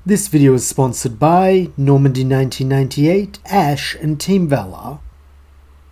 This video is sponsored by Normandy 1998, Ash, and Team Valor.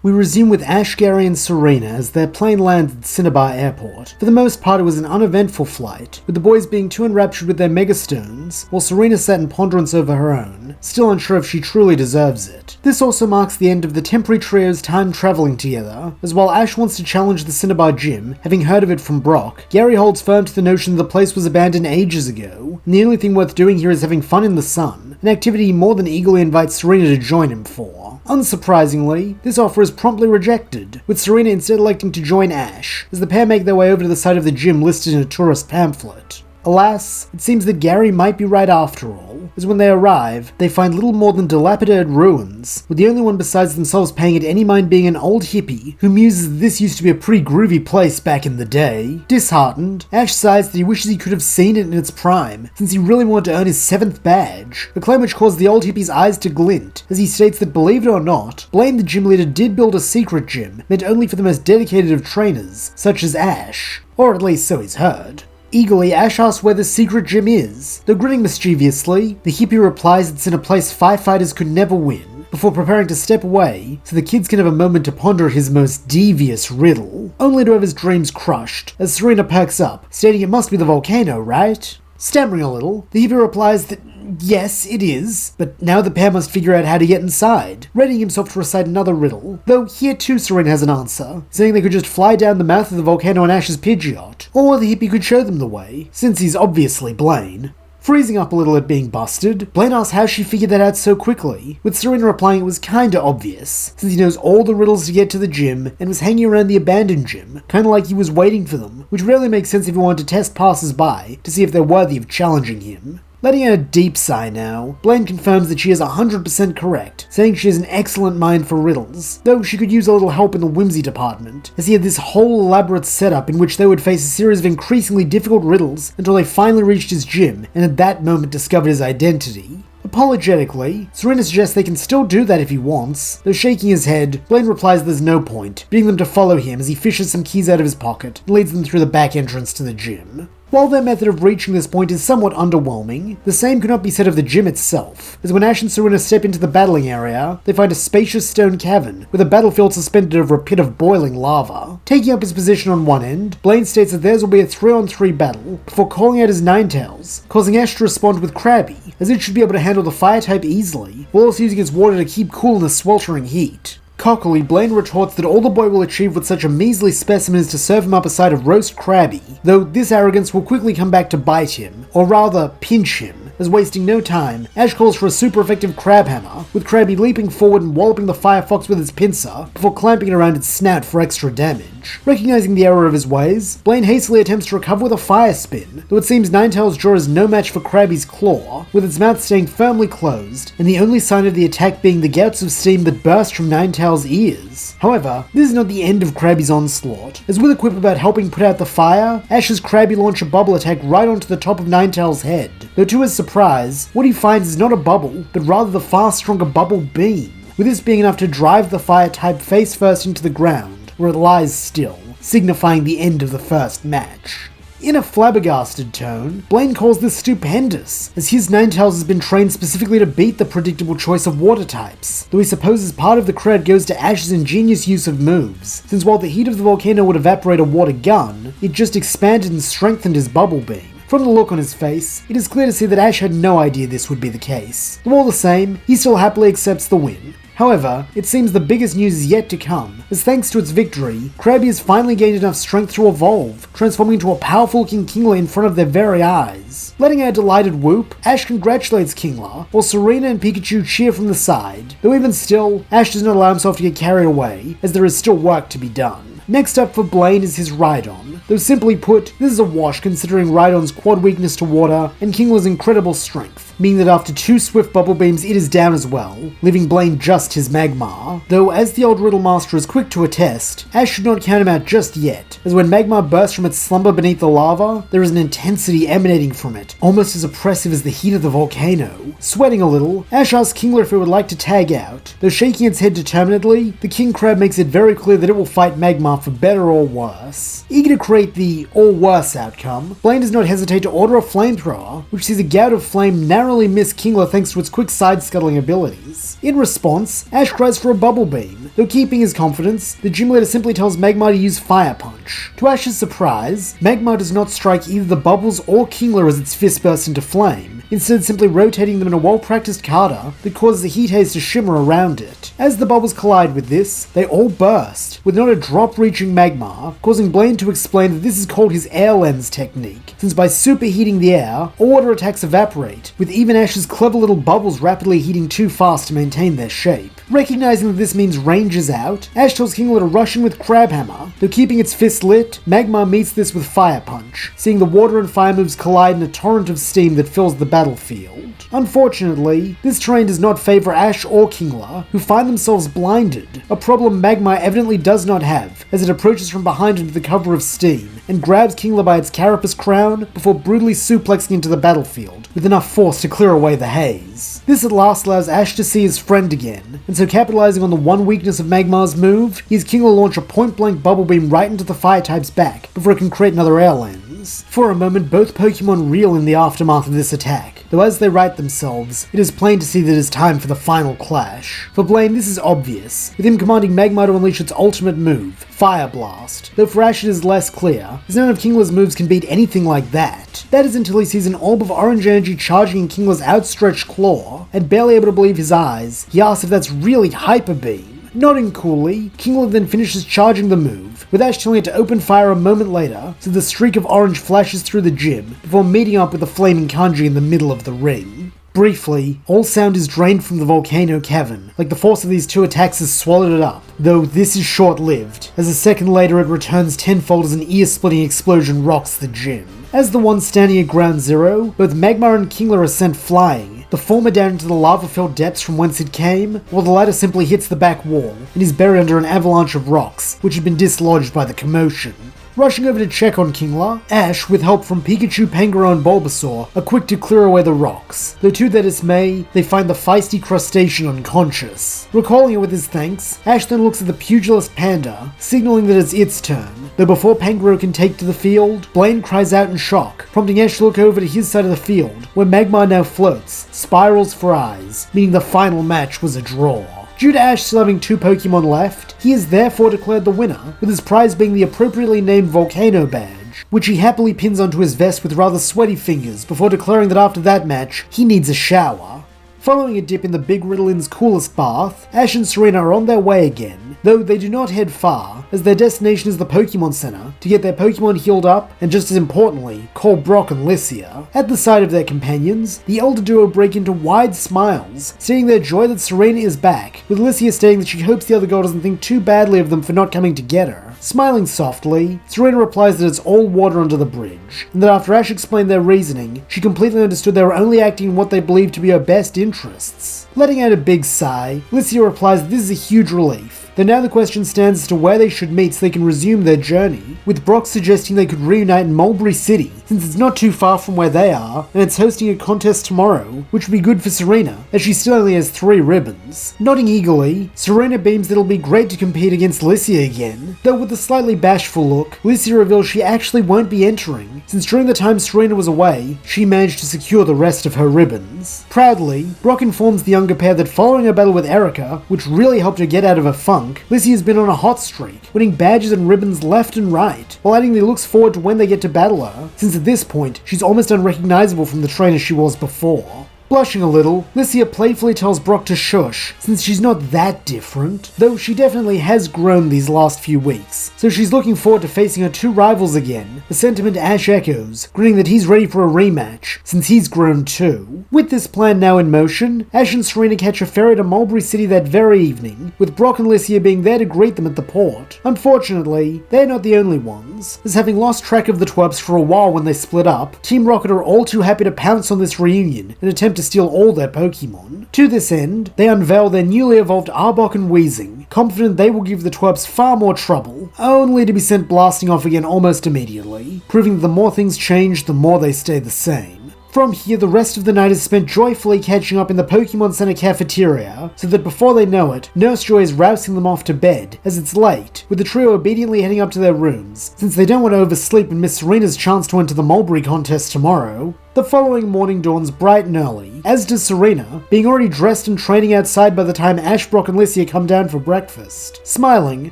We resume with Ash, Gary, and Serena as their plane lands at Cinnabar Airport. For the most part, it was an uneventful flight, with the boys being too enraptured with their megastones, while Serena sat in ponderance over her own, still unsure if she truly deserves it. This also marks the end of the temporary trio's time traveling together, as while Ash wants to challenge the Cinnabar gym, having heard of it from Brock, Gary holds firm to the notion that the place was abandoned ages ago, and the only thing worth doing here is having fun in the sun, an activity he more than eagerly invites Serena to join him for. Unsurprisingly, this offer is promptly rejected, with Serena instead electing to join Ash, as the pair make their way over to the site of the gym listed in a tourist pamphlet. Alas, it seems that Gary might be right after all, as when they arrive, they find little more than dilapidated ruins, with the only one besides themselves paying it any mind being an old hippie, who muses that this used to be a pretty groovy place back in the day. Disheartened, Ash sighs that he wishes he could have seen it in its prime, since he really wanted to earn his 7th badge, a claim which caused the old hippie's eyes to glint, as he states that, believe it or not, Blaine the gym leader did build a secret gym, meant only for the most dedicated of trainers, such as Ash, or at least so he's heard. Eagerly, Ash asks where the secret gym is, though grinning mischievously, the hippie replies it's in a place firefighters could never win, before preparing to step away so the kids can have a moment to ponder his most devious riddle, only to have his dreams crushed, as Serena perks up, stating it must be the volcano, right? Stammering a little, the hippie replies that yes, it is, but now the pair must figure out how to get inside, readying himself to recite another riddle, though here too Serena has an answer, saying they could just fly down the mouth of the volcano on Ash's Pidgeot, or the hippie could show them the way, since he's obviously Blaine. Freezing up a little at being busted, Blaine asks how she figured that out so quickly, with Serena replying it was kinda obvious, since he knows all the riddles to get to the gym and was hanging around the abandoned gym, kinda like he was waiting for them, which really makes sense if he wanted to test passers-by to see if they're worthy of challenging him. Letting out a deep sigh now, Blaine confirms that she is 100% correct, saying she has an excellent mind for riddles, though she could use a little help in the whimsy department, as he had this whole elaborate setup in which they would face a series of increasingly difficult riddles until they finally reached his gym and at that moment discovered his identity. Apologetically, Serena suggests they can still do that if he wants, though shaking his head, Blaine replies there's no point, bidding them to follow him as he fishes some keys out of his pocket and leads them through the back entrance to the gym. While their method of reaching this point is somewhat underwhelming, the same cannot be said of the gym itself, as when Ash and Serena step into the battling area, they find a spacious stone cavern with a battlefield suspended over a pit of boiling lava. Taking up his position on one end, Blaine states that theirs will be a 3-on-3 battle, before calling out his Ninetales, causing Ash to respond with Krabby, as it should be able to handle the fire type easily, while also using its water to keep cool in the sweltering heat. Cockily, Blaine retorts that all the boy will achieve with such a measly specimen is to serve him up a side of roast Krabby, though this arrogance will quickly come back to bite him, or rather, pinch him, as wasting no time, Ash calls for a super effective crab hammer, with Krabby leaping forward and walloping the firefox with its pincer, before clamping it around its snout for extra damage. Recognizing the error of his ways, Blaine hastily attempts to recover with a fire spin, though it seems Ninetales' jaw is no match for Krabby's claw, with its mouth staying firmly closed, and the only sign of the attack being the gouts of steam that burst from Ninetales' ears. However, this is not the end of Krabby's onslaught, as with a quip about helping put out the fire, Ash has Krabby launch a bubble attack right onto the top of Ninetales' head, though to his surprise, what he finds is not a bubble, but rather the far stronger bubble beam, with this being enough to drive the fire type face first into the ground, where it lies still, signifying the end of the first match. In a flabbergasted tone, Blaine calls this stupendous, as his Ninetales has been trained specifically to beat the predictable choice of water types, though he supposes part of the credit goes to Ash's ingenious use of moves, since while the heat of the volcano would evaporate a water gun, it just expanded and strengthened his bubble beam. From the look on his face, it is clear to see that Ash had no idea this would be the case. Though all the same, he still happily accepts the win. However, it seems the biggest news is yet to come, as thanks to its victory, Krabby has finally gained enough strength to evolve, transforming into a powerful King Kingler in front of their very eyes. Letting out a delighted whoop, Ash congratulates Kingler, while Serena and Pikachu cheer from the side, though even still, Ash does not allow himself to get carried away, as there is still work to be done. Next up for Blaine is his Rhydon, though simply put, this is a wash considering Rhydon's quad weakness to water and Kingler's incredible strength, meaning that after 2 swift bubble beams it is down as well, leaving Blaine just his Magmar. Though as the old Riddle Master is quick to attest, Ash should not count him out just yet, as when Magmar bursts from its slumber beneath the lava, there is an intensity emanating from it, almost as oppressive as the heat of the volcano. Sweating a little, Ash asks Kingler if it would like to tag out, though shaking its head determinedly, the King Crab makes it very clear that it will fight Magmar for better or worse. Eager to create the or worse outcome, Blaine does not hesitate to order a flamethrower, which sees a gout of flame narrowly narrowly miss Kingler thanks to its quick side-scuttling abilities. In response, Ash tries for a bubble beam. Though keeping his confidence, the gym leader simply tells Magmar to use Fire Punch. To Ash's surprise, Magmar does not strike either the bubbles or Kingler as its fist bursts into flame, instead simply rotating them in a well-practiced kata that causes the heat haze to shimmer around it. As the bubbles collide with this, they all burst, with not a drop reaching Magmar, causing Blaine to explain that this is called his air lens technique, since by superheating the air, all water attacks evaporate, with even Ash's clever little bubbles rapidly heating too fast to maintain their shape. Recognizing that this means range is out, Ash tells Kingler to rush in with Crabhammer. Though keeping its fist lit, Magmar meets this with Fire Punch, seeing the water and fire moves collide in a torrent of steam that fills the battlefield. Unfortunately, this terrain does not favor Ash or Kingler, who find themselves blinded, a problem Magmar evidently does not have, as it approaches from behind under the cover of steam, and grabs Kingler by its carapace crown before brutally suplexing into the battlefield, with enough force to clear away the haze. This at last allows Ash to see his friend again, and so capitalizing on the one weakness of Magmar's move, he has Kingler launch a point-blank bubble beam right into the fire type's back before it can create another air lens. For a moment, both Pokemon reel in the aftermath of this attack, though as they right themselves, it is plain to see that it is time for the final clash. For Blaine, this is obvious, with him commanding Magmar to unleash its ultimate move, Fire Blast, though for Ash it is less clear, as none of Kingler's moves can beat anything like that. That is until he sees an orb of orange energy charging in Kingler's outstretched claw, and barely able to believe his eyes, he asks if that's really Hyper Beam. Nodding coolly, Kingler then finishes charging the move, with Ash telling it to open fire a moment later, so the streak of orange flashes through the gym, before meeting up with the flaming kanji in the middle of the ring. Briefly, all sound is drained from the volcano cavern, like the force of these two attacks has swallowed it up, though this is short-lived, as a second later it returns tenfold as an ear-splitting explosion rocks the gym. As the one standing at ground zero, both Magmar and Kingler are sent flying, the former down into the lava-filled depths from whence it came, while the latter simply hits the back wall, and is buried under an avalanche of rocks, which had been dislodged by the commotion. Rushing over to check on Kingler, Ash, with help from Pikachu, Pangoro, and Bulbasaur, are quick to clear away the rocks, though to their dismay, they find the feisty crustacean unconscious. Recalling it with his thanks, Ash then looks at the pugilist panda, signaling that it's its turn, though before Pangoro can take to the field, Blaine cries out in shock, prompting Ash to look over to his side of the field, where Magmar now floats, spirals for eyes, meaning the final match was a draw. Due to Ash still having 2 Pokemon left, he is therefore declared the winner, with his prize being the appropriately named Volcano Badge, which he happily pins onto his vest with rather sweaty fingers before declaring that after that match, he needs a shower. Following a dip in the Big Ritalин's coolest bath, Ash and Serena are on their way again, though they do not head far, as their destination is the Pokemon Center, to get their Pokemon healed up, and just as importantly, call Brock and Licia. At the sight of their companions, the elder duo break into wide smiles, stating their joy that Serena is back, with Licia stating that she hopes the other girl doesn't think too badly of them for not coming to get her. Smiling softly, Serena replies that it's all water under the bridge, and that after Ash explained their reasoning, she completely understood they were only acting in what they believed to be her best interests. Letting out a big sigh, Licia replies that this is a huge relief, though now the question stands as to where they should meet so they can resume their journey, with Brock suggesting they could reunite in Mulberry City, since it's not too far from where they are, and it's hosting a contest tomorrow, which would be good for Serena, as she still only has 3 ribbons. Nodding eagerly, Serena beams that it'll be great to compete against Licia again, though with a slightly bashful look, Licia reveals she actually won't be entering, since during the time Serena was away, she managed to secure the rest of her ribbons. Proudly, Brock informs the younger pair that following her battle with Erica, which really helped her get out of her funk, Licia has been on a hot streak, winning badges and ribbons left and right, while adding that he looks forward to when they get to battle her, since at this point, she's almost unrecognizable from the trainer she was before. Blushing a little, Licia playfully tells Brock to shush, since she's not that different, though she definitely has grown these last few weeks, so she's looking forward to facing her 2 rivals again, a sentiment Ash echoes, grinning that he's ready for a rematch, since he's grown too. With this plan now in motion, Ash and Serena catch a ferry to Mulberry City that very evening, with Brock and Licia being there to greet them at the port. Unfortunately, they're not the only ones, as having lost track of the Twubs for a while when they split up, Team Rocket are all too happy to pounce on this reunion and attempt to steal all their Pokemon. To this end, they unveil their newly evolved Arbok and Weezing, confident they will give the Twubs far more trouble, only to be sent blasting off again almost immediately, proving that the more things change, the more they stay the same. From here, the rest of the night is spent joyfully catching up in the Pokemon Center cafeteria, so that before they know it, Nurse Joy is rousing them off to bed, as it's late, with the trio obediently heading up to their rooms, since they don't want to oversleep and miss Serena's chance to enter the Mulberry contest tomorrow. The following morning dawns bright and early, as does Serena, being already dressed and training outside by the time Ash, Brock and Licia come down for breakfast. Smiling,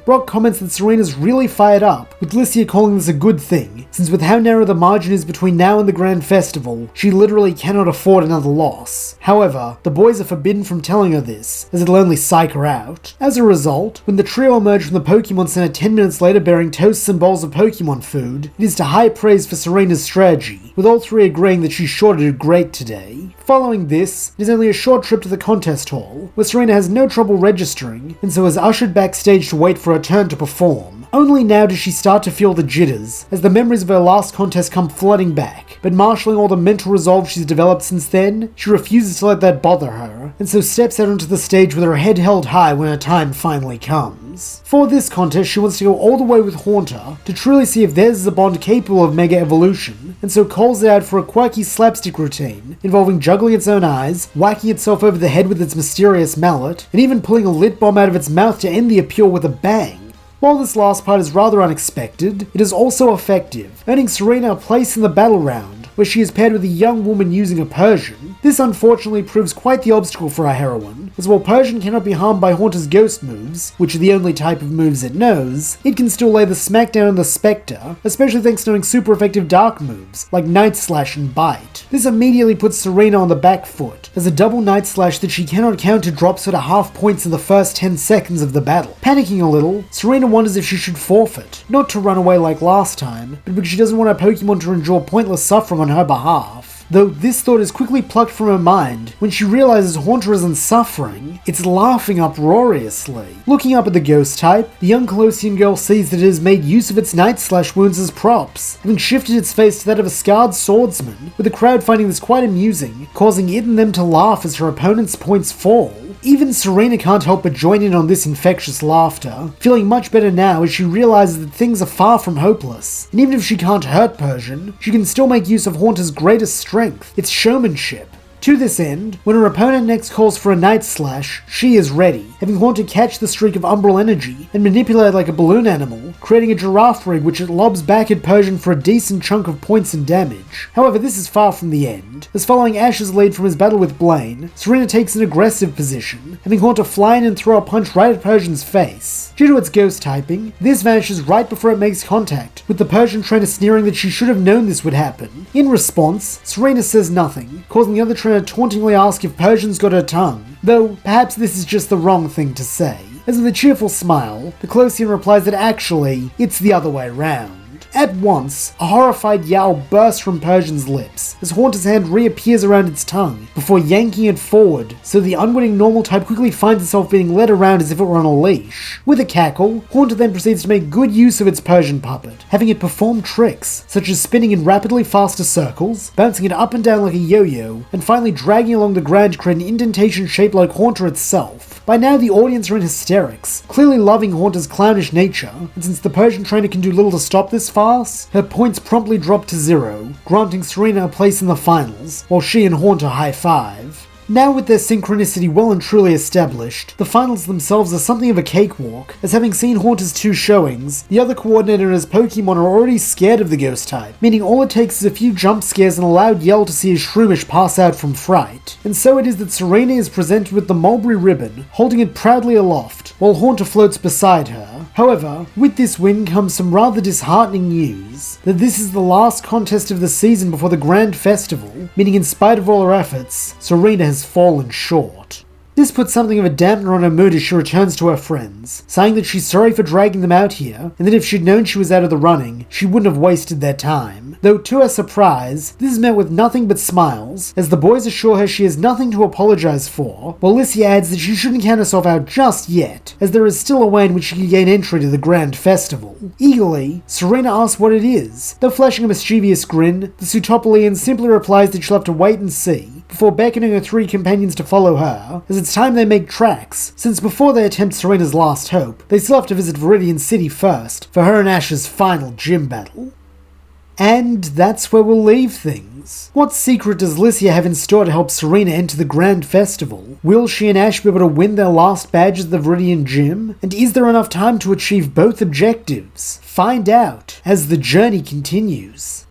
Brock comments that Serena's really fired up, with Licia calling this a good thing, since with how narrow the margin is between now and the Grand Festival, she literally cannot afford another loss. However, the boys are forbidden from telling her this, as it'll only psych her out. As a result, when the trio emerge from the Pokemon Center 10 minutes later bearing toasts and bowls of Pokemon food, it is to high praise for Serena's strategy, with all three agreeing that she's sure to do great today. Following this, it is only a short trip to the contest hall, where Serena has no trouble registering, and so is ushered backstage to wait for her turn to perform. Only now does she start to feel the jitters, as the memories of her last contest come flooding back, but marshalling all the mental resolve she's developed since then, she refuses to let that bother her, and so steps out onto the stage with her head held high when her time finally comes. For this contest, she wants to go all the way with Haunter, to truly see if theirs is a bond capable of Mega Evolution, and so calls it out for a quirky slapstick routine, involving juggling its own eyes, whacking itself over the head with its mysterious mallet, and even pulling a lit bomb out of its mouth to end the appeal with a bang. While this last part is rather unexpected, it is also effective, earning Serena a place in the battle round, where she is paired with a young woman using a Persian. This unfortunately proves quite the obstacle for our heroine, as while Persian cannot be harmed by Haunter's ghost moves, which are the only type of moves it knows, it can still lay the smackdown on the Spectre, especially thanks to knowing super effective dark moves, like Night Slash and Bite. This immediately puts Serena on the back foot, as a double Night Slash that she cannot counter drops her to half points in the first 10 seconds of the battle. Panicking a little, Serena wonders if she should forfeit, not to run away like last time, but because she doesn't want her Pokemon to endure pointless suffering on her behalf. Though this thought is quickly plucked from her mind when she realizes Haunter isn't suffering, it's laughing uproariously. Looking up at the ghost type, the young Colossian girl sees that it has made use of its Night Slash wounds as props, having shifted its face to that of a scarred swordsman, with the crowd finding this quite amusing, causing it and them to laugh as her opponent's points fall. Even Serena can't help but join in on this infectious laughter, feeling much better now as she realizes that things are far from hopeless, and even if she can't hurt Persian, she can still make use of Haunter's greatest strength, its showmanship. To this end, when her opponent next calls for a Night Slash, she is ready, having Haunter catch the streak of umbral energy and manipulate it like a balloon animal, creating a giraffe rig which it lobs back at Persian for a decent chunk of points and damage. However, this is far from the end, as following Ash's lead from his battle with Blaine, Serena takes an aggressive position, having Haunter fly in and throw a punch right at Persian's face. Due to its ghost typing, this vanishes right before it makes contact, with the Persian trainer sneering that she should have known this would happen. In response, Serena says nothing, causing the other trainer to tauntingly ask if Persian's got her tongue, though perhaps this is just the wrong thing to say. As with a cheerful smile, the Colossian replies that actually, it's the other way round. At once, a horrified yowl bursts from Persian's lips, as Haunter's hand reappears around its tongue, before yanking it forward, so the unwitting normal type quickly finds itself being led around as if it were on a leash. With a cackle, Haunter then proceeds to make good use of its Persian puppet, having it perform tricks, such as spinning in rapidly faster circles, bouncing it up and down like a yo-yo, and finally dragging along the ground to create an indentation shaped like Haunter itself. By now the audience are in hysterics, clearly loving Haunter's clownish nature, and since the Persian trainer can do little to stop this farce, her points promptly drop to 0, granting Serena a place in the finals, while she and Haunter high-five. Now with their synchronicity well and truly established, the finals themselves are something of a cakewalk, as having seen Haunter's 2 showings, the other coordinator and his Pokemon are already scared of the ghost type, meaning all it takes is a few jump scares and a loud yell to see his Shroomish pass out from fright. And so it is that Serena is presented with the mulberry ribbon, holding it proudly aloft, while Haunter floats beside her. However, with this win comes some rather disheartening news, that this is the last contest of the season before the Grand Festival, meaning in spite of all her efforts, Serena has fallen short. This puts something of a dampener on her mood as she returns to her friends, saying that she's sorry for dragging them out here, and that if she'd known she was out of the running, she wouldn't have wasted their time. Though to her surprise, this is met with nothing but smiles, as the boys assure her she has nothing to apologize for, while Licia adds that she shouldn't count herself out just yet, as there is still a way in which she can gain entry to the Grand Festival. Eagerly, Serena asks what it is, though flashing a mischievous grin, the Sutopolian simply replies that she'll have to wait and see, before beckoning her 3 companions to follow her, as it's time they make tracks, since before they attempt Serena's last hope, they still have to visit Viridian City first, for her and Ash's final gym battle. And that's where we'll leave things. What secret does Licia have in store to help Serena enter the Grand Festival? Will she and Ash be able to win their last badges at the Viridian Gym? And is there enough time to achieve both objectives? Find out as the journey continues.